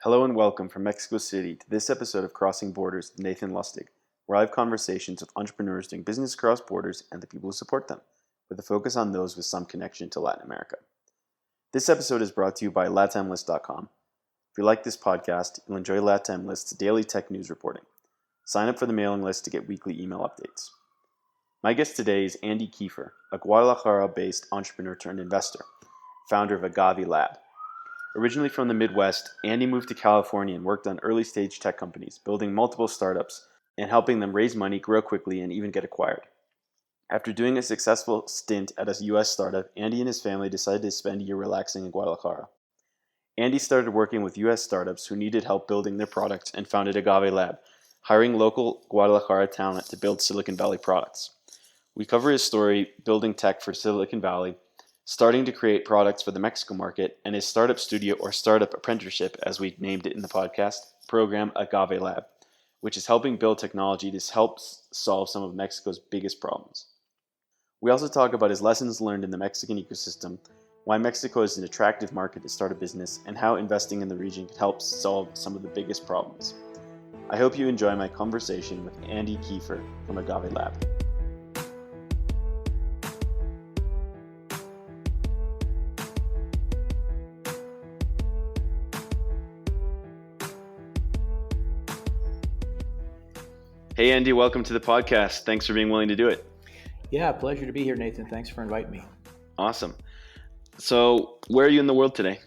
Hello and welcome from Mexico City to this episode of Crossing Borders with Nathan Lustig, where I have conversations with entrepreneurs doing business across borders and the people who support them, with a focus on those with some connection to Latin America. This episode is brought to you by LatamList.com. If you like this podcast, you'll enjoy Latam List's daily tech news reporting. Sign up for the mailing list to get weekly email updates. My guest today is Andy Kieffer, a Guadalajara-based entrepreneur turned investor, founder of AgaveLab. Originally from the Midwest, Andy moved to California and worked on early-stage tech companies, building multiple startups and helping them raise money, grow quickly, and even get acquired. After doing a successful stint at a U.S. startup, Andy and his family decided to spend a year relaxing in Guadalajara. Andy started working with U.S. startups who needed help building their products and founded AgaveLab, hiring local Guadalajara talent to build Silicon Valley products. We cover his story, building tech for Silicon Valley, starting to create products for the Mexico market, and his startup studio or startup apprenticeship, as we named it in the podcast, program AgaveLab, which is helping build technology to help solve some of Mexico's biggest problems. We also talk about his lessons learned in the Mexican ecosystem, why Mexico is an attractive market to start a business, and how investing in the region can help solve some of the biggest problems. I hope you enjoy my conversation with Andy Kieffer from AgaveLab. Hey, Andy, welcome to the podcast. Thanks for being willing to do it. Yeah, pleasure to be here, Nathan. Thanks for inviting me. Awesome. So where are you in the world today?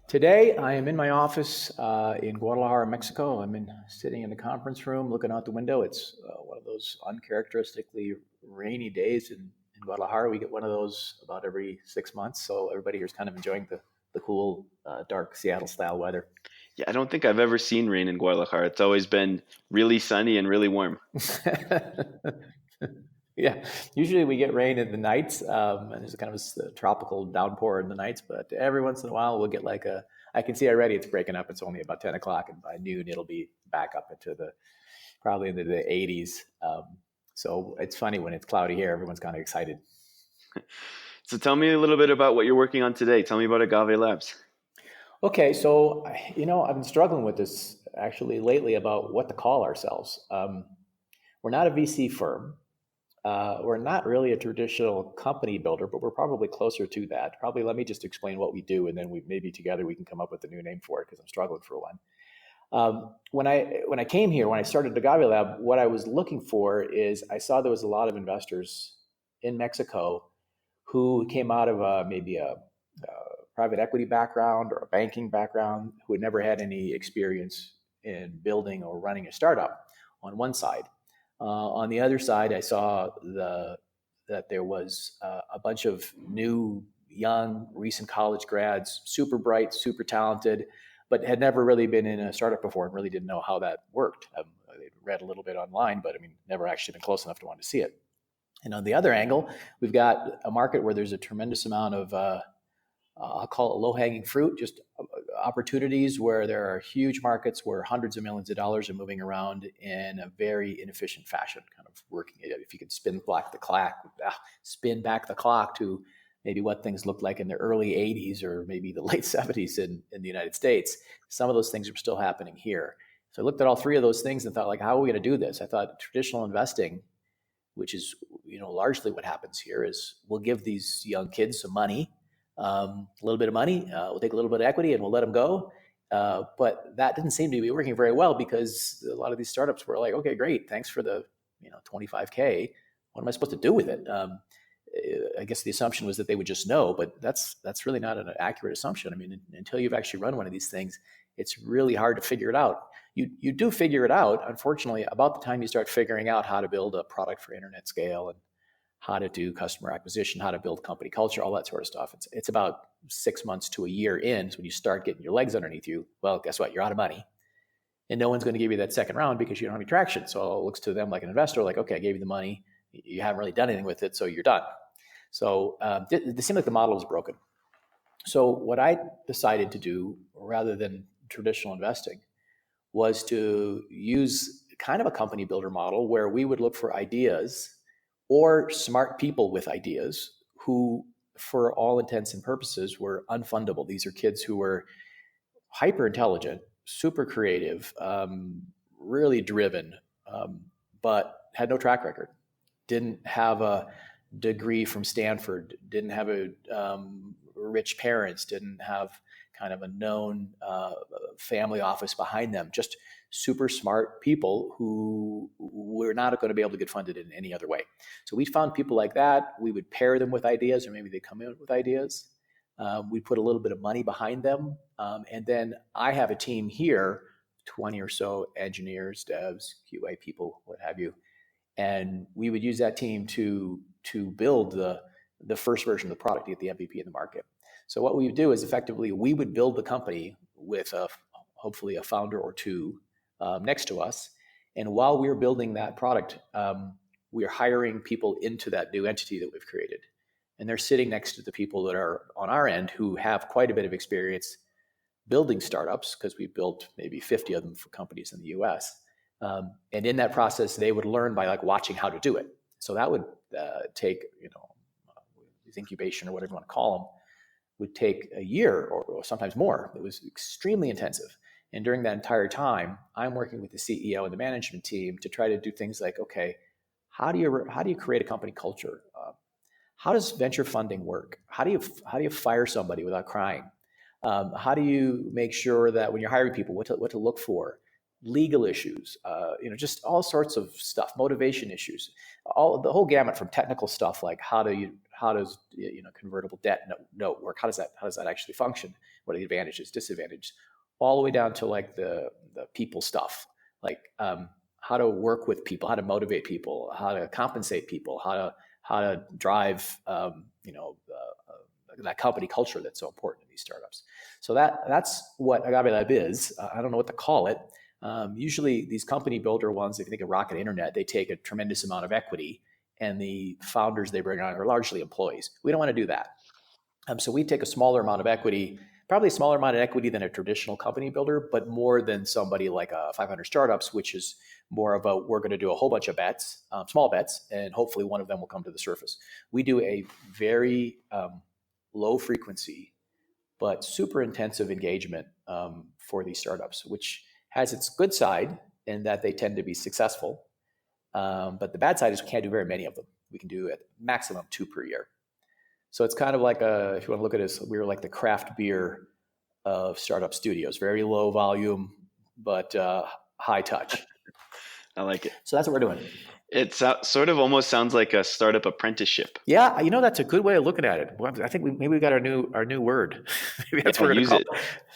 Today, I am in my office in Guadalajara, Mexico. Sitting in the conference room, looking out the window. It's one of those uncharacteristically rainy days in Guadalajara. We get one of those about every 6 months. So everybody here is kind of enjoying the cool, dark Seattle-style weather. Yeah, I don't think I've ever seen rain in Guadalajara. It's always been really sunny and really warm. Yeah, usually we get rain in the nights, and there's kind of a tropical downpour in the nights, but every once in a while we'll get I can see already it's breaking up. It's only about 10 o'clock, and by noon it'll be back up probably into the 80s. So it's funny when it's cloudy here, everyone's kind of excited. So tell me a little bit about what you're working on today. Tell me about AgaveLabs. Okay, so, I've been struggling with this actually lately about what to call ourselves. We're not a VC firm. We're not really a traditional company builder, but we're probably closer to that. Probably let me just explain what we do, and then maybe together we can come up with a new name for it because I'm struggling for one. When I came here, when I started AgaveLab, what I was looking for is I saw there was a lot of investors in Mexico who came out of maybe a private equity background or a banking background who had never had any experience in building or running a startup on one side. On the other side, I saw that there was a bunch of new, young, recent college grads, super bright, super talented, but had never really been in a startup before and really didn't know how that worked. They'd read a little bit online, but never actually been close enough to want to see it. And on the other angle, we've got a market where there's a tremendous amount of I'll call it low-hanging fruit, just opportunities where there are huge markets where hundreds of millions of dollars are moving around in a very inefficient fashion, kind of working. If you could spin back the clock to maybe what things looked like in the early 80s or maybe the late 70s in the United States, some of those things are still happening here. So I looked at all three of those things and thought, how are we going to do this? I thought traditional investing, which is largely what happens here, is we'll give these young kids some money, a little bit of money, we'll take a little bit of equity and we'll let them go. But that didn't seem to be working very well because a lot of these startups were like, okay, great. Thanks for the, $25K. What am I supposed to do with it? I guess the assumption was that they would just know, but that's really not an accurate assumption. Until you've actually run one of these things, it's really hard to figure it out. You do figure it out, unfortunately, about the time you start figuring out how to build a product for internet scale and how to do customer acquisition, how to build company culture, all that sort of stuff. It's about 6 months to a year in. So when you start getting your legs underneath you, well, guess what? You're out of money. And no one's going to give you that second round because you don't have any traction. So it looks to them like an investor, like, okay, I gave you the money. You haven't really done anything with it, so you're done. So it seemed like the model was broken. So what I decided to do, rather than traditional investing, was to use kind of a company builder model where we would look for ideas or smart people with ideas who, for all intents and purposes, were unfundable. These are kids who were hyper intelligent, super creative, really driven, but had no track record. Didn't have a degree from Stanford. Didn't have a rich parents. Didn't have kind of a known family office behind them. Just super smart people who were not going to be able to get funded in any other way. So we found people like that. We would pair them with ideas, or maybe they come in with ideas. We put a little bit of money behind them. And then I have a team here, 20 or so engineers, devs, QA people, what have you. And we would use that team to build the first version of the product to get the MVP in the market. So what we would do is effectively we would build the company with hopefully a founder or two next to us. And while we're building that product, we're hiring people into that new entity that we've created. And they're sitting next to the people that are on our end who have quite a bit of experience building startups, because we built maybe 50 of them for companies in the US. And in that process, they would learn by like watching how to do it. So that would take, incubation or whatever you want to call them, would take a year or sometimes more. It was extremely intensive. And during that entire time, I'm working with the CEO and the management team to try to do things like, okay, how do you create a company culture? How does venture funding work? How do you fire somebody without crying? How do you make sure that when you're hiring people, what to look for? Legal issues, just all sorts of stuff, motivation issues, the whole gamut from technical stuff like how does convertible debt note work? How does that actually function? What are the advantages, disadvantages? All the way down to like the people stuff, like how to work with people, how to motivate people, how to compensate people, how to drive that company culture that's so important in these startups. So that's what AgaveLab is. I don't know what to call it. Usually these company builder ones, if you think of Rocket Internet, they take a tremendous amount of equity, and the founders they bring on are largely employees. We don't want to do that. So we take a smaller amount of equity, probably a smaller amount of equity than a traditional company builder, but more than somebody like 500 Startups, which is more of we're going to do a whole bunch of bets, small bets, and hopefully one of them will come to the surface. We do a very low frequency, but super intensive engagement for these startups, which has its good side in that they tend to be successful. But the bad side is we can't do very many of them. We can do at maximum 2 per year. So it's kind of like if you want to look at it, we're like the craft beer of startup studios, very low volume, but high touch. I like it. So that's what we're doing. It sort of almost sounds like a startup apprenticeship. Yeah, that's a good way of looking at it. I think maybe we got our new word. Maybe that's what we're going to call it.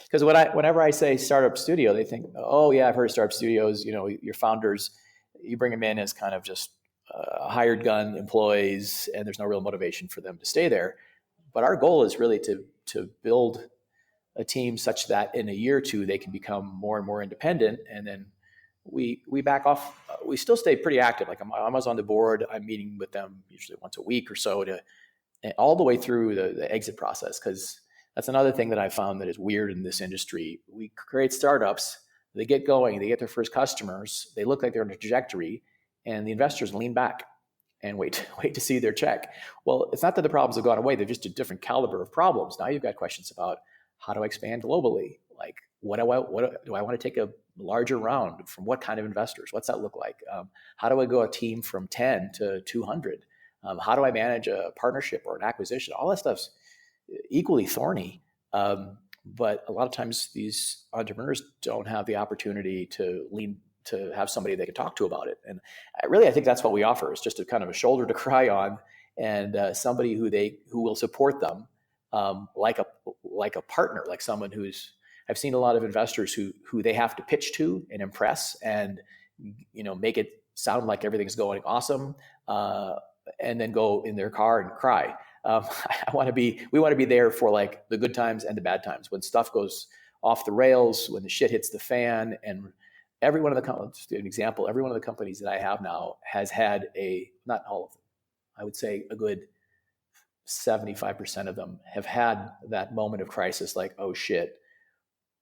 Because whenever I say startup studio, they think, oh yeah, I've heard of startup studios. Your founders, you bring them in as kind of just hired gun employees, and there's no real motivation for them to stay there. But our goal is really to build a team such that in a year or two they can become more and more independent, and then we back off. We still stay pretty active. Like I was on the board. I'm meeting with them usually once a week or so all the way through the exit process, because that's another thing that I found that is weird in this industry. We create startups, they get going, they get their first customers, they look like they're on a trajectory, and the investors lean back and wait to see their check. Well, it's not that the problems have gone away; they're just a different caliber of problems. Now you've got questions about how do I expand globally? Like, what do I want to take a larger round from? What kind of investors? What's that look like? How do I go a team from 10 to 200? How do I manage a partnership or an acquisition? All that stuff's equally thorny. But a lot of times these entrepreneurs don't have the opportunity to have somebody they can talk to about it. And I think that's what we offer, is just a kind of a shoulder to cry on, and somebody who will support them, like a partner, like someone I've seen a lot of investors who they have to pitch to and impress and make it sound like everything's going awesome, and then go in their car and cry. We want to be there for like the good times and the bad times, when stuff goes off the rails, when the shit hits the fan. And every one of the companies that I have now has had not all of them, I would say a good 75% of them have had that moment of crisis, like, oh shit,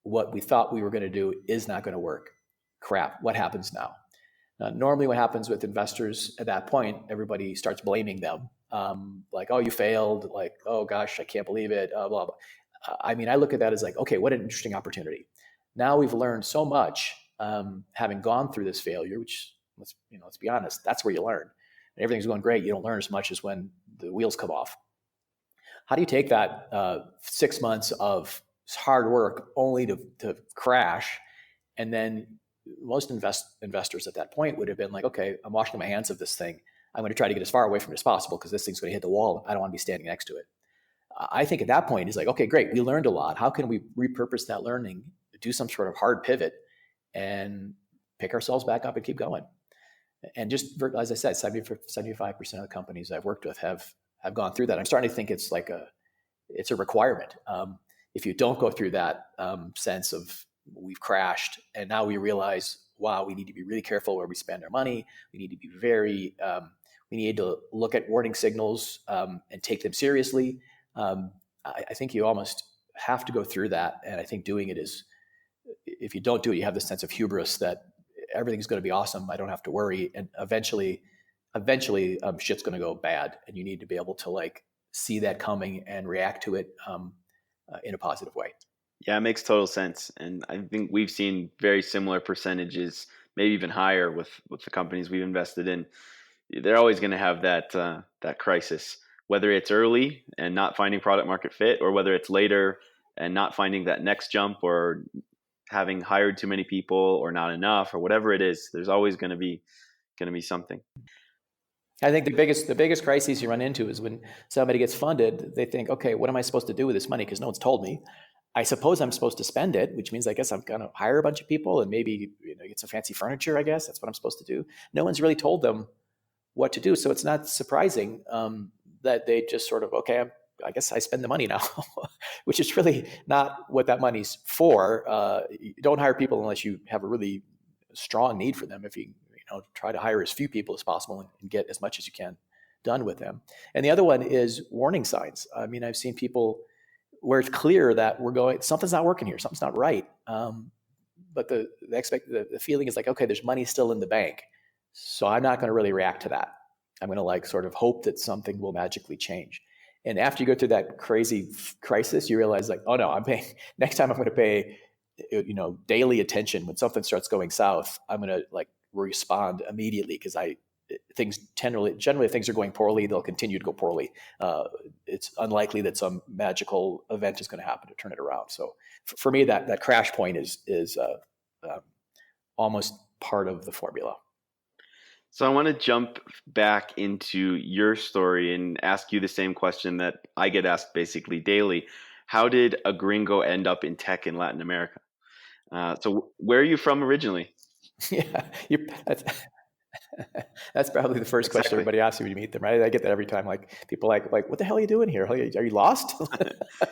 what we thought we were going to do is not going to work. Crap, what happens now? Normally what happens with investors at that point, everybody starts blaming them. Like, oh, you failed. Like, oh gosh, I can't believe it. Blah, blah. I mean, I look at that as like, okay, what an interesting opportunity. Now we've learned so much, having gone through this failure, which let's be honest, that's where you learn. And everything's going great. You don't learn as much as when the wheels come off. How do you take that 6 months of hard work only to crash? And then most investors at that point would have been like, okay, I'm washing my hands of this thing. I'm going to try to get as far away from it as possible because this thing's going to hit the wall. I don't want to be standing next to it. I think at that point, it's like, okay, great. We learned a lot. How can we repurpose that learning, do some sort of hard pivot and pick ourselves back up and keep going? And just, as I said, 75% of the companies I've worked with have gone through that. I'm starting to think it's a requirement. If you don't go through that sense of we've crashed and now we realize, wow, we need to be really careful where we spend our money. We need to be we need to look at warning signals and take them seriously. I think you almost have to go through that. And I think doing it is, if you don't do it, you have this sense of hubris that everything's going to be awesome. I don't have to worry. And eventually shit's going to go bad. And you need to be able to like see that coming and react to it in a positive way. Yeah, it makes total sense. And I think we've seen very similar percentages, maybe even higher with the companies we've invested in. They're always going to have that crisis, whether it's early and not finding product market fit, or whether it's later and not finding that next jump, or having hired too many people or not enough, or whatever it is. There's always going to be something. I think the biggest crises you run into is when somebody gets funded, they think, okay, what am I supposed to do with this money? Because no one's told me. I suppose I'm supposed to spend it, which means I guess I'm going to hire a bunch of people and maybe get some fancy furniture. I guess that's what I'm supposed to do. No one's really told them what to do, so it's not surprising that they just sort of, okay, I guess I spend the money now, which is really not what that money's for. You don't hire people unless you have a really strong need for them. If you try to hire as few people as possible and get as much as you can done with them. And the other one is warning signs. I mean, I've seen people where it's clear that something's not working here, something's not right. But the feeling is like, okay, there's money still in the bank, so I'm not going to really react to that. I'm going to like sort of hope that something will magically change. And after you go through that crazy crisis, you realize like, oh no, I'm paying. Next time I'm going to pay, daily attention when something starts going south. I'm going to like respond immediately because generally things are going poorly. They'll continue to go poorly. It's unlikely that some magical event is going to happen to turn it around. So for me, that crash point is almost part of the formula. So I want to jump back into your story and ask you the same question that I get asked basically daily. How did a gringo end up in tech in Latin America? So where are you from originally? Yeah, that's probably the first question everybody asks you when you meet them, right? I get that every time. Like people like, what the hell are you doing here? Are you lost?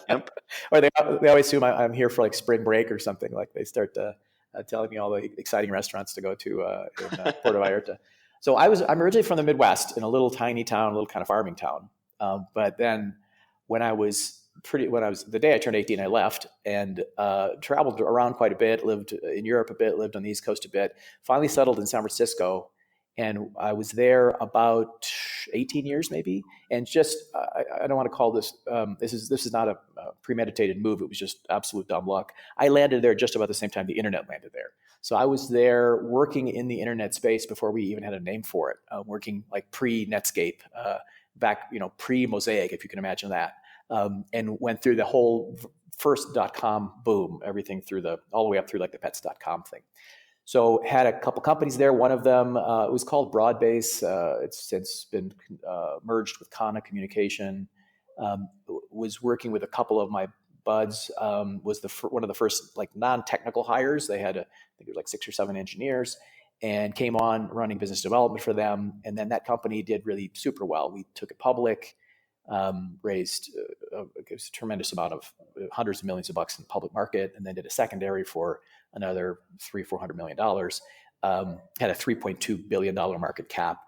Yep. Or they always assume I'm here for like spring break or something. Like they start telling me all the exciting restaurants to go to in Puerto Vallarta. So I'm originally from the Midwest in a little tiny town, a little kind of farming town. But then the day I turned 18, I left and traveled around quite a bit, lived in Europe a bit, lived on the East Coast a bit, finally settled in San Francisco. And I was there about 18 years maybe. And just, I don't want to call this, this is not a premeditated move. It was just absolute dumb luck. I landed there just about the same time the internet landed there. So I was there working in the internet space before we even had a name for it, working like pre-Netscape, back, pre-Mosaic, if you can imagine that. And went through the whole first .com boom, everything all the way up through like the pets.com thing. So had a couple companies there. One of them it was called Broadbase. It's since been merged with Kana Communication. Was working with a couple of my buds. Was one of the first like non-technical hires. They had I think it was like 6 or 7 engineers, and came on running business development for them. And then that company did really super well. We took it public. Raised a tremendous amount of hundreds of millions of bucks in the public market, and then did a secondary for another $300-400 million. Had a $3.2 billion market cap.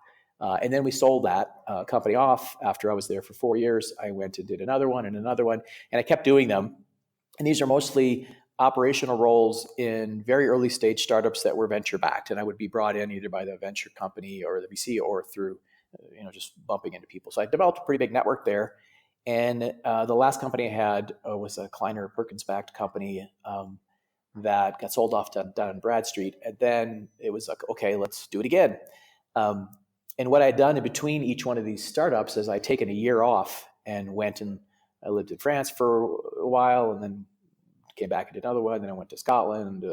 And then we sold that company off after I was there for 4 years. I went and did another one, and I kept doing them. And these are mostly operational roles in very early stage startups that were venture backed. And I would be brought in either by the venture company or the VC or through just bumping into people. So I developed a pretty big network there. And the last company I had was a Kleiner Perkins-backed company that got sold off down on Brad Street. And then it was like, okay, let's do it again. Um, and what I had done in between each one of these startups is I'd taken a year off and went and I lived in France for a while, and then came back and did another one. Then I went to Scotland.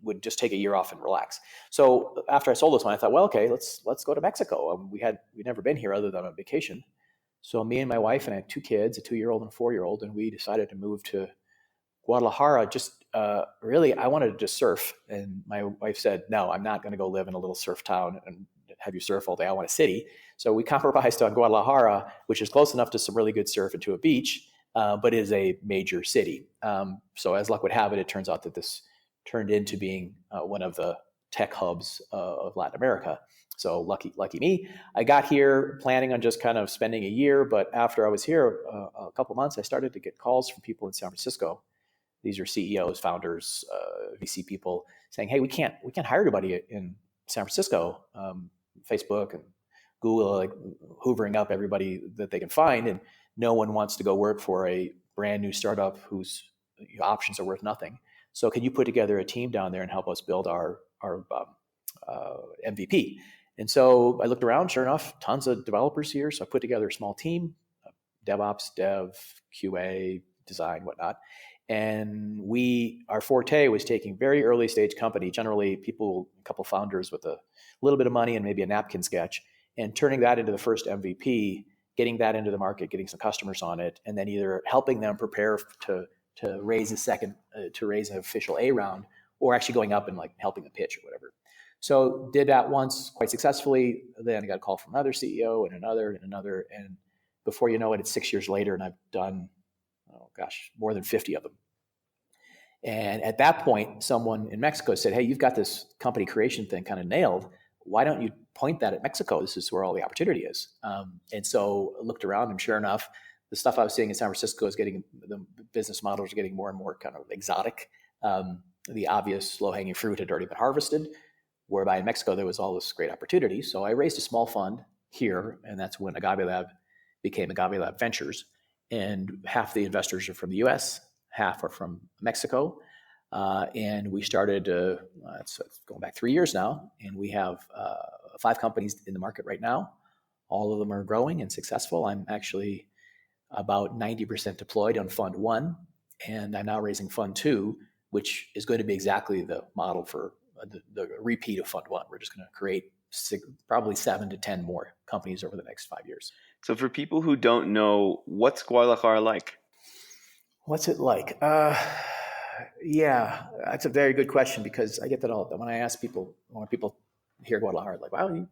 Would just take a year off and relax. So after I sold this one, I thought, well, okay, let's go to Mexico. We'd never been here other than on vacation. So me and my wife, and I had 2 kids, a 2-year-old and a 4-year-old, and we decided to move to Guadalajara. Just really, I wanted to just surf, and my wife said, "No, I'm not going to go live in a little surf town and have you surf all day. I want a city." So we compromised on Guadalajara, which is close enough to some really good surf and to a beach, but is a major city. So as luck would have it, it turns out that this turned into being one of the tech hubs of Latin America. So lucky me. I got here planning on just kind of spending a year, but after I was here a couple months, I started to get calls from people in San Francisco. These are CEOs, founders, VC people saying, "Hey, we can't hire anybody in San Francisco." Facebook and Google like hoovering up everybody that they can find, and no one wants to go work for a brand new startup whose options are worth nothing. So can you put together a team down there and help us build our MVP? And so I looked around, sure enough, tons of developers here. So I put together a small team, DevOps, Dev, QA, design, whatnot. And our forte was taking very early stage company, generally people, a couple founders with a little bit of money and maybe a napkin sketch, and turning that into the first MVP, getting that into the market, getting some customers on it, and then either helping them prepare to raise an official A round, or actually going up and like helping the pitch or whatever. So did that once quite successfully. Then I got a call from another CEO and another, and before you know it, it's 6 years later, and I've done, more than 50 of them. And at that point, someone in Mexico said, "Hey, you've got this company creation thing kind of nailed. Why don't you point that at Mexico? This is where all the opportunity is." And so I looked around, and sure enough, the stuff I was seeing in San Francisco is the business models are getting more and more kind of exotic. The obvious low-hanging fruit had already been harvested, whereby in Mexico there was all this great opportunity. So I raised a small fund here, and that's when AgaveLab became AgaveLab Ventures. And half the investors are from the US, half are from Mexico. And we started, it's going back 3 years now, and we have 5 companies in the market right now. All of them are growing and successful. I'm actually about 90% deployed on Fund 1, and I'm now raising Fund 2, which is going to be exactly the model for the repeat of Fund 1. We're just going to create probably 7 to 10 more companies over the next 5 years. So for people who don't know, what's Guadalajara like? What's it like? Yeah, that's a very good question, because I get that all the time. When people hear Guadalajara, like, "Wow, you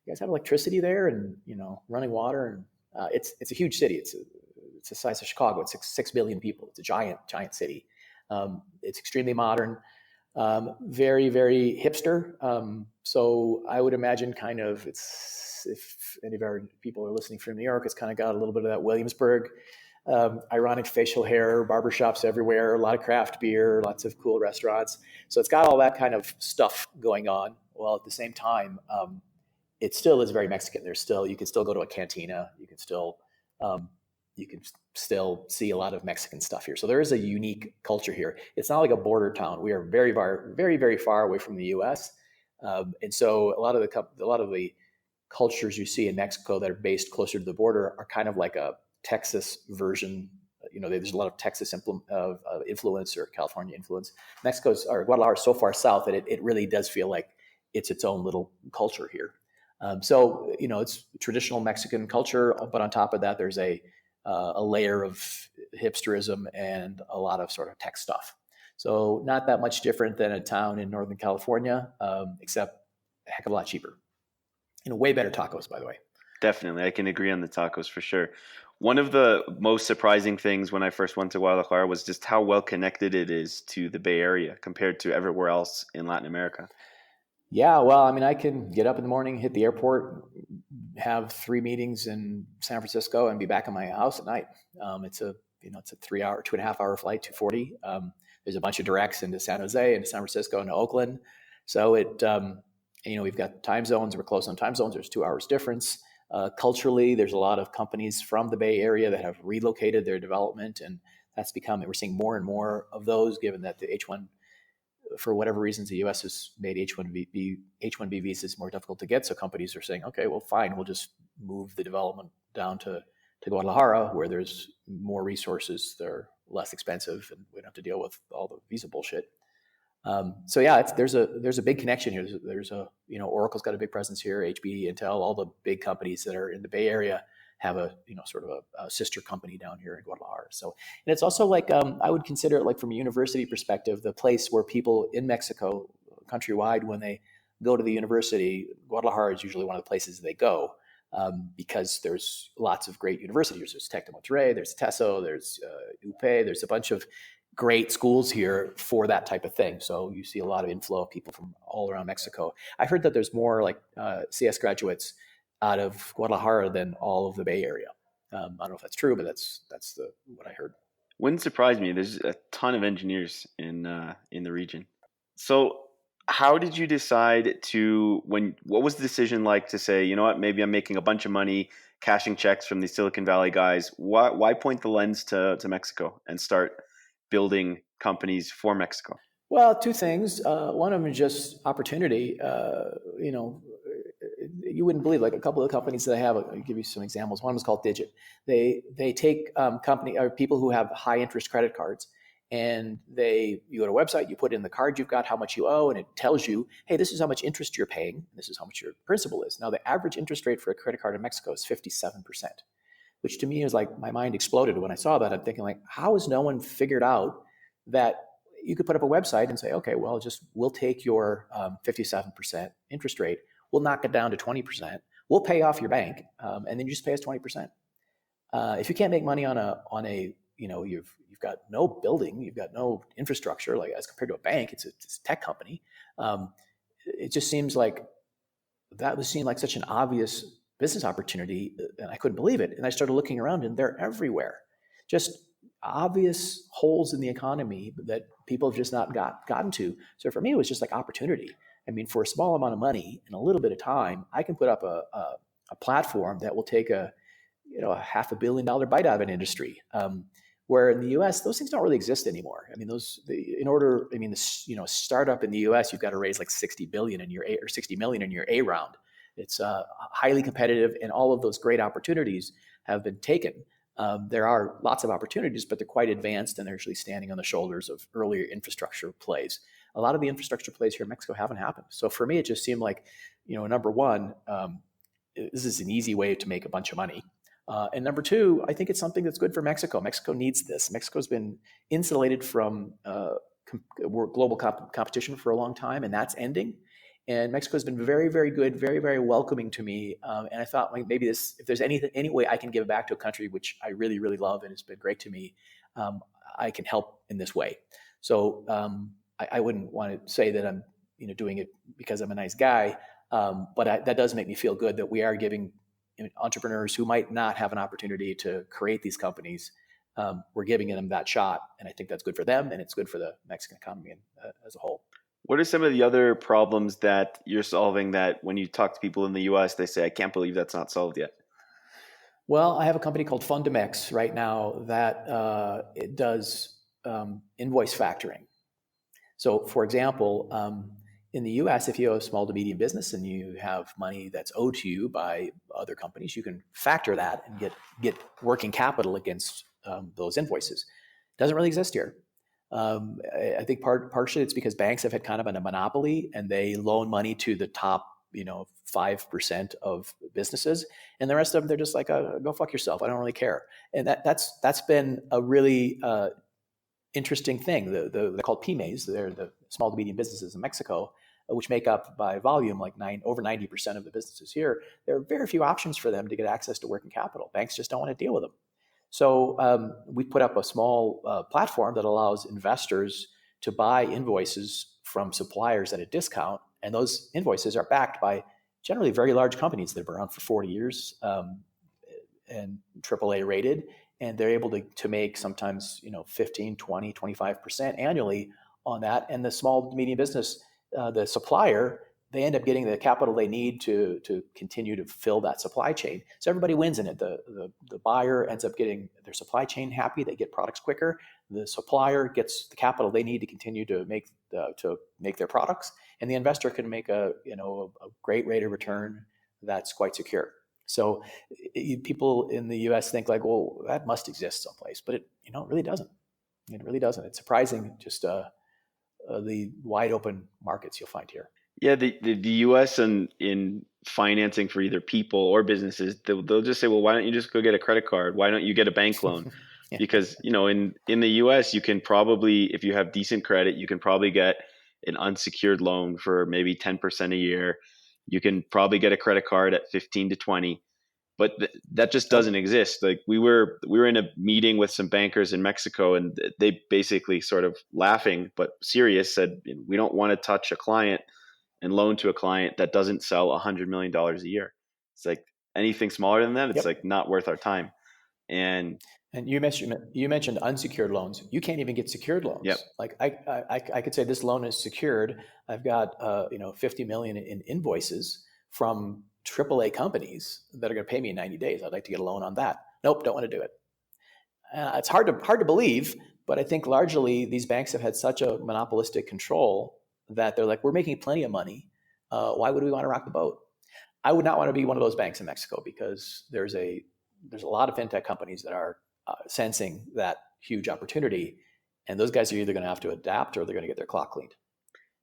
guys have electricity there and running water," and it's a huge city. It's the size of Chicago. It's 6 billion people. It's a giant city. It's extremely modern, very, very hipster. So I would imagine kind of if any of our people are listening from New York, it's kind of got a little bit of that Williamsburg, ironic facial hair, barbershops everywhere, a lot of craft beer, lots of cool restaurants. So it's got all that kind of stuff going on. Well, at the same time, it still is very Mexican. You can still go to a cantina. You can still see a lot of Mexican stuff here. So there is a unique culture here. It's not like a border town. We are very, very, very far away from the U.S. And so a lot of the cultures you see in Mexico that are based closer to the border are kind of like a Texas version. There's a lot of Texas influence or California influence. Guadalajara is so far south that it really does feel like it's its own little culture here. So it's traditional Mexican culture, but on top of that, there's a layer of hipsterism and a lot of sort of tech stuff. So not that much different than a town in Northern California, except a heck of a lot cheaper. Way better tacos, by the way. Definitely. I can agree on the tacos for sure. One of the most surprising things when I first went to Guadalajara was just how well connected it is to the Bay Area compared to everywhere else in Latin America. Yeah, well, I can get up in the morning, hit the airport, have 3 meetings in San Francisco, and be back in my house at night. It's a 3-hour, 2.5-hour flight, 240. There's a bunch of directs into San Jose, into San Francisco, into Oakland. So we've got time zones. We're close on time zones. There's 2 hours difference. Culturally, there's a lot of companies from the Bay Area that have relocated their development, and we're seeing more and more of those, given that the H1, for whatever reasons, the U.S. has made H1B visas more difficult to get. So companies are saying, okay, well, fine, we'll just move the development down to Guadalajara, where there's more resources, they're less expensive, and we don't have to deal with all the visa bullshit. So yeah, there's a big connection here. Oracle's got a big presence here. HPE, Intel, all the big companies that are in the Bay Area have a sort of a sister company down here in Guadalajara. So, and it's also like I would consider it, like from a university perspective, the place where people in Mexico, countrywide, when they go to the university, Guadalajara is usually one of the places they go. Because there's lots of great universities. There's Tec de Monterrey, there's TESO, there's UP, there's a bunch of great schools here for that type of thing. So you see a lot of inflow of people from all around Mexico. I heard that there's more like CS graduates out of Guadalajara than all of the Bay Area. I don't know if that's true, but that's what I heard. Wouldn't surprise me. There's a ton of engineers in the region. So how did you decide what was the decision like to say, you know what, maybe I'm making a bunch of money cashing checks from the Silicon Valley guys. Why point the lens to Mexico and start building companies for Mexico? Well, two things. One of them is just opportunity. You wouldn't believe, like a couple of companies that I have. I'll give you some examples. One was called Digit. They take people who have high interest credit cards, and you go to a website, you put in the card you've got, how much you owe, and it tells you, hey, this is how much interest you're paying, and this is how much your principal is. Now, the average interest rate for a credit card in Mexico is 57%, which to me is like, my mind exploded when I saw that. I'm thinking, like, how has no one figured out that you could put up a website and say, okay, well, we'll take your 57% interest rate, we'll knock it down to 20%, we'll pay off your bank, and then you just pay us 20%. If you can't make money on a you've got no building, you've got no infrastructure, like as compared to a bank, it's a tech company. It just seems like that was seen like such an obvious business opportunity, and I couldn't believe it. And I started looking around, and they're everywhere. Just obvious holes in the economy that people have just not gotten to. So for me, it was just like opportunity. I mean, for a small amount of money and a little bit of time, I can put up a platform that will take a $500 million bite out of an industry. Where in the U.S., those things don't really exist anymore. I mean, startup in the U.S., you've got to raise like 60 million in your A round. It's highly competitive, and all of those great opportunities have been taken. There are lots of opportunities, but they're quite advanced, and they're actually standing on the shoulders of earlier infrastructure plays. A lot of the infrastructure plays here in Mexico haven't happened. So for me, it just seemed like, number one, this is an easy way to make a bunch of money. And number two, I think it's something that's good for Mexico. Mexico needs this. Mexico's been insulated from global competition for a long time, and that's ending. And Mexico's been very, very good, very, very welcoming to me. And I thought, like, maybe if there's any way I can give back to a country which I really, really love and it's been great to me, I can help in this way. So I wouldn't want to say that I'm doing it because I'm a nice guy, but that does make me feel good that we are giving entrepreneurs who might not have an opportunity to create these companies, we're giving them that shot, and I think that's good for them, and it's good for the Mexican economy as a whole. What are some of the other problems that you're solving that when you talk to people in the U.S., they say, I can't believe that's not solved yet? Well, I have a company called Fundamex right now that it does invoice factoring. So, for example, in the U.S., if you have a small to medium business and you have money that's owed to you by other companies, you can factor that and get working capital against those invoices. It doesn't really exist here. I think partially it's because banks have had kind of a monopoly, and they loan money to the top 5% of businesses, and the rest of them, they're just like, go fuck yourself, I don't really care. And that's been a really interesting thing. They're called PYMEs. They're the small to medium businesses in Mexico, which make up by volume like over 90% of the businesses here. There are very few options for them to get access to working capital. Banks just don't want to deal with them. So we put up a small platform that allows investors to buy invoices from suppliers at a discount, and those invoices are backed by generally very large companies that have been around for 40 years and AAA rated, and they're able to make sometimes 15, 20, 25% annually on that. And the small to medium business, the supplier, they end up getting the capital they need to continue to fill that supply chain. So everybody wins in it. The buyer ends up getting their supply chain happy. They get products quicker. The supplier gets the capital they need to continue to make their products, and the investor can make a great rate of return that's quite secure. So people in the U.S. think like, well, that must exist someplace, but it really doesn't. It really doesn't. It's surprising just the wide open markets you'll find here. Yeah, the U.S. and in financing for either people or businesses, they'll just say, well, why don't you just go get a credit card? Why don't you get a bank loan? Yeah. Because in the U.S. you can probably, if you have decent credit, you can probably get an unsecured loan for maybe 10% a year. You can probably get a credit card at 15 to 20, but that just doesn't exist. Like we were in a meeting with some bankers in Mexico, and they basically sort of laughing but serious said, we don't want to touch a client and loan to a client that doesn't sell $100 million a year. It's like anything smaller than that, it's Yep. like not worth our time. And you mentioned unsecured loans. You can't even get secured loans. Yep. Like I could say this loan is secured. I've got 50 million in invoices from AAA companies that are going to pay me in 90 days. I'd like to get a loan on that. Nope, don't want to do it. It's hard to believe, but I think largely these banks have had such a monopolistic control that they're like, we're making plenty of money. Why would we want to rock the boat? I would not want to be one of those banks in Mexico because there's a lot of fintech companies that are sensing that huge opportunity, and those guys are either going to have to adapt or they're going to get their clock cleaned.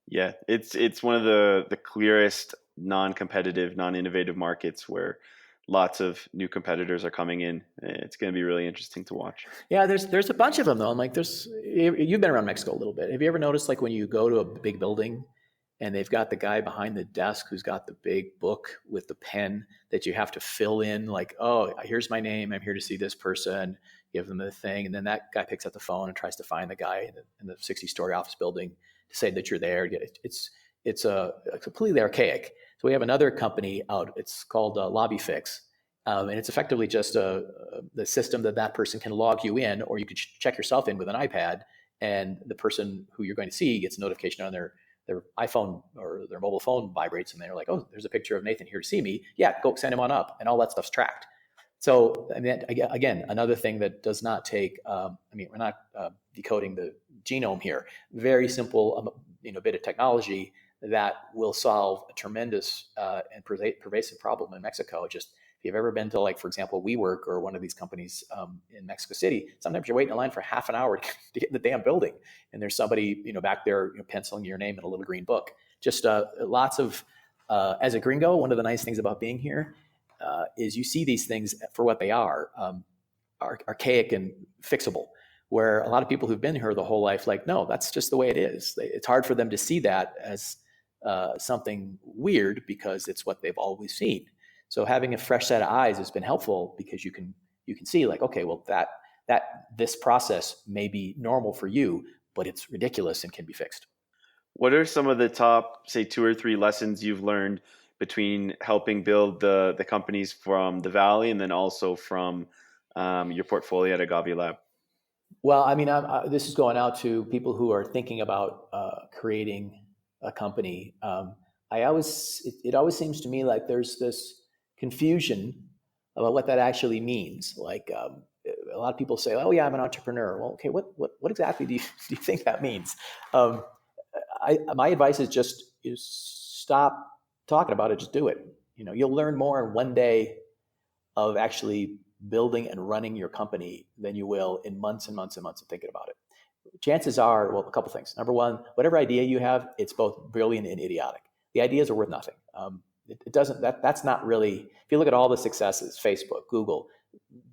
Yeah, it's one of the clearest non-competitive, non-innovative markets where lots of new competitors are coming in. It's going to be really interesting to watch. Yeah, there's a bunch of them though. I'm like, you've been around Mexico a little bit. Have you ever noticed like when you go to a big building and they've got the guy behind the desk who's got the big book with the pen that you have to fill in like, oh, here's my name. I'm here to see this person. Give them the thing. And then that guy picks up the phone and tries to find the guy in the 60-story office building to say that you're there. It's completely archaic. So we have another company out. It's called Lobby Fix. And it's effectively just the system that person can log you in, or you could check yourself in with an iPad, and the person who you're going to see gets a notification on their iPhone or their mobile phone vibrates, and they're like, oh, there's a picture of Nathan here to see me. Yeah, go send him on up, and all that stuff's tracked. So I mean, again, another thing that does not take. We're not decoding the genome here. Very simple, bit of technology that will solve a tremendous and pervasive problem in Mexico. Just if you've ever been to, like, for example, WeWork or one of these companies in Mexico City, sometimes you're waiting in line for half an hour to get in the damn building, and there's somebody back there penciling your name in a little green book. Just lots of, as a gringo, one of the nice things about being here is you see these things for what they are archaic and fixable. Where a lot of people who've been here the whole life, like, no, that's just the way it is. It's hard for them to see that as something weird because it's what they've always seen. So having a fresh set of eyes has been helpful because you can see like, okay, well that this process may be normal for you, but it's ridiculous and can be fixed. What are some of the top, say, 2 or 3 lessons you've learned between helping build the companies from the Valley and then also from your portfolio at AgaveLab? Well, I mean, this is going out to people who are thinking about creating a company. It always seems to me like there's this confusion about what that actually means. Like a lot of people say, "Oh, yeah, I'm an entrepreneur." Well, okay, what exactly do you think that means? My advice is just stop talking about it. Just do it. You'll learn more in one day of actually building and running your company than you will in months and months and months of thinking about it. Chances are, well, a couple things. Number one, whatever idea you have, it's both brilliant and idiotic. The ideas are worth nothing. It doesn't. That's not really. If you look at all the successes, Facebook, Google,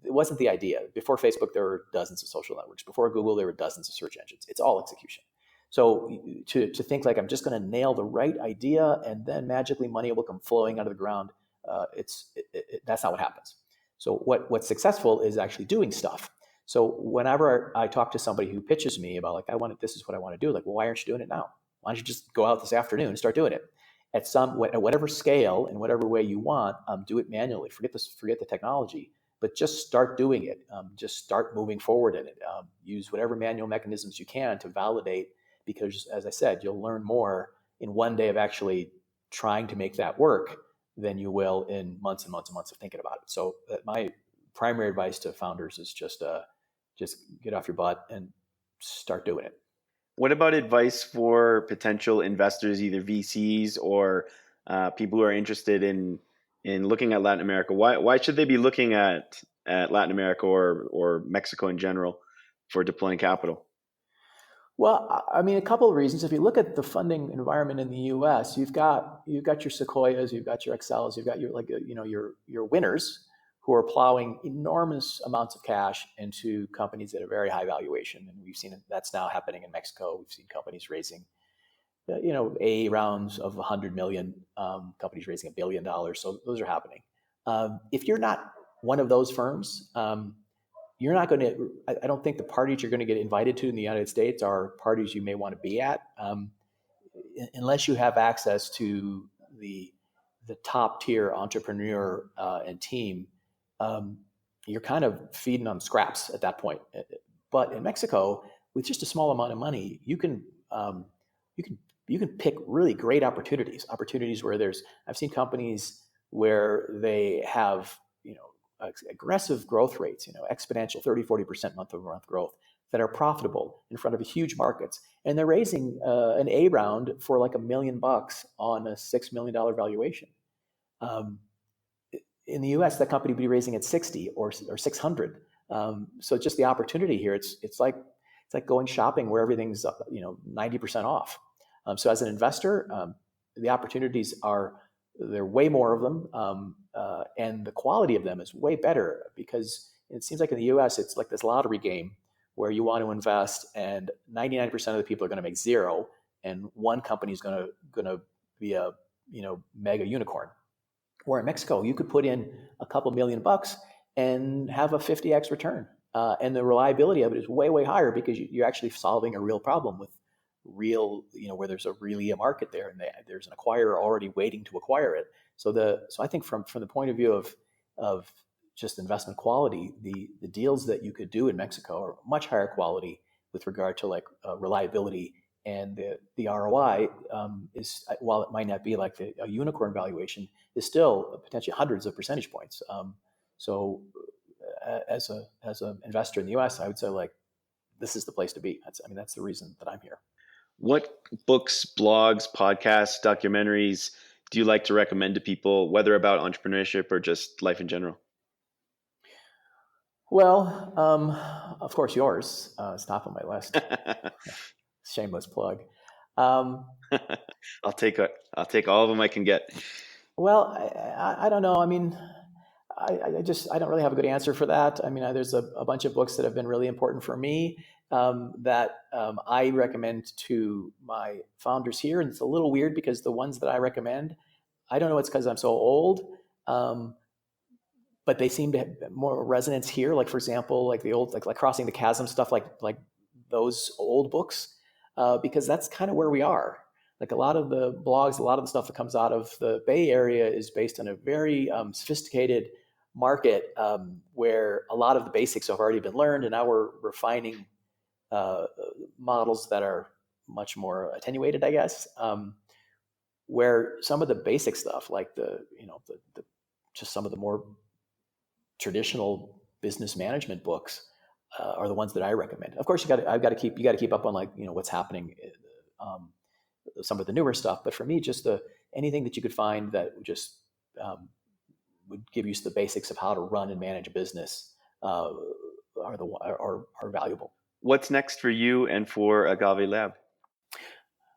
it wasn't the idea. Before Facebook, there were dozens of social networks. Before Google, there were dozens of search engines. It's all execution. So to think like I'm just going to nail the right idea and then magically money will come flowing out of the ground, that's not what happens. So what's successful is actually doing stuff. So whenever I talk to somebody who pitches me about like, this is what I want to do, like, well, why aren't you doing it now? Why don't you just go out this afternoon and start doing it? At whatever scale and whatever way you want, do it manually. Forget the technology, but just start doing it. Just start moving forward in it. Use whatever manual mechanisms you can to validate, because as I said, you'll learn more in one day of actually trying to make that work than you will in months and months and months of thinking about it. So my primary advice to founders is just get off your butt and start doing it. What about advice for potential investors, either VCs or people who are interested in looking at Latin America? Why should they be looking at Latin America or Mexico in general for deploying capital? Well, I mean, a couple of reasons. If you look at the funding environment in the U.S., you've got your Sequoias, you've got your Excels, you've got your winners who are plowing enormous amounts of cash into companies at a very high valuation, and we've seen that's now happening in Mexico. We've seen companies raising, A rounds of 100 million, companies raising $1 billion. So those are happening. If you're not one of those firms, you're not going to, I don't think the parties you're going to get invited to in the United States are parties you may want to be at, unless you have access to the top tier entrepreneur and team. You're kind of feeding on scraps at that point. But in Mexico, with just a small amount of money, you can pick really great opportunities where I've seen companies where they have, aggressive growth rates, exponential 30-40% month over month growth that are profitable in front of huge markets. And they're raising an A round for like $1 million on a $6 million valuation. In the US, that company would be raising at 60 or 600. So just the opportunity here, it's like going shopping where everything's 90% off. So as an investor, the opportunities there are way more of them, and the quality of them is way better, because it seems like in the US, it's like this lottery game where you want to invest and 99% of the people are going to make zero, and one company is going to be a mega unicorn. Where in Mexico, you could put in a couple $1 million and have a 50x return, and the reliability of it is way higher because you're actually solving a real problem with real, where there's really a market there, and there's an acquirer already waiting to acquire it. So I think from the point of view of just investment quality, the deals that you could do in Mexico are much higher quality with regard to reliability, and the ROI is, while it might not be like a unicorn valuation, is still potentially hundreds of percentage points. So as an investor in the US, I would say this is the place to be. That's the reason that I'm here. What books, blogs, podcasts, documentaries do you like to recommend to people, whether about entrepreneurship or just life in general? Well, of course, yours is top of my list. Shameless plug. I'll take all of them I can get. Well, I don't know. I mean, I don't really have a good answer for that. I mean, there's a bunch of books that have been really important for me that I recommend to my founders here. And it's a little weird because the ones that I recommend, I don't know, it's because I'm so old, but they seem to have more resonance here. Like, for example, like the old, like Crossing the Chasm stuff, like those old books, because that's kind of where we are. Like a lot of the blogs, a lot of the stuff that comes out of the Bay Area is based on a very sophisticated market where a lot of the basics have already been learned, and now we're refining models that are much more attenuated, I guess. Where some of the basic stuff, like the just some of the more traditional business management books, are the ones that I recommend. Of course, you got to keep up on what's happening. Some of the newer stuff, but for me, just anything that you could find that just would give you the basics of how to run and manage a business are valuable. What's next for you and for AgaveLab?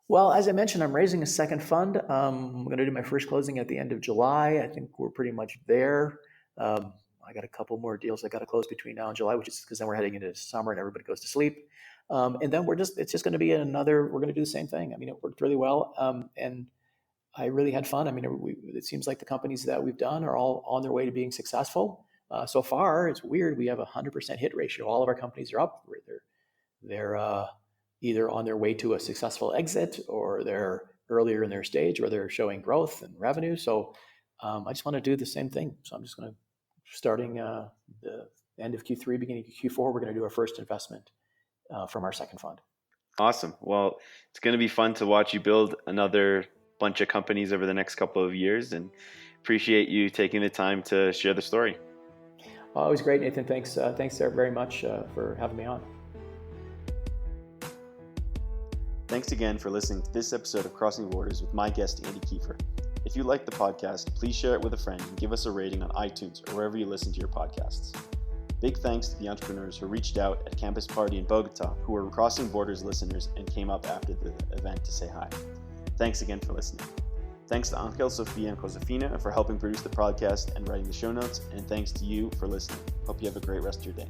Well, as I mentioned, I'm raising a second fund. I'm going to do my first closing at the end of July. I think we're pretty much there. I got a couple more deals I got to close between now and July, which is because then we're heading into summer and everybody goes to sleep. And then it's just going to be we're going to do the same thing. I mean, it worked really well. And I really had fun. I mean, it seems like the companies that we've done are all on their way to being successful. So far, it's weird. We have 100% hit ratio. All of our companies are up. They're either on their way to a successful exit, or they're earlier in their stage, or they're showing growth and revenue. So I just want to do the same thing. So I'm just going to, starting the end of Q3, beginning of Q4, we're going to do our first investment from our second fund. Awesome. Well, it's going to be fun to watch you build another bunch of companies over the next couple of years, and appreciate you taking the time to share the story. Oh, it was great, Nathan. Thanks very much for having me on. Thanks again for listening to this episode of Crossing Borders with my guest, Andy Kieffer. If you like the podcast, please share it with a friend and give us a rating on iTunes or wherever you listen to your podcasts. Big thanks to the entrepreneurs who reached out at Campus Party in Bogota, who were Crossing Borders listeners and came up after the event to say hi. Thanks again for listening. Thanks to Angel, Sofia, and Josefina for helping produce the podcast and writing the show notes, and thanks to you for listening. Hope you have a great rest of your day.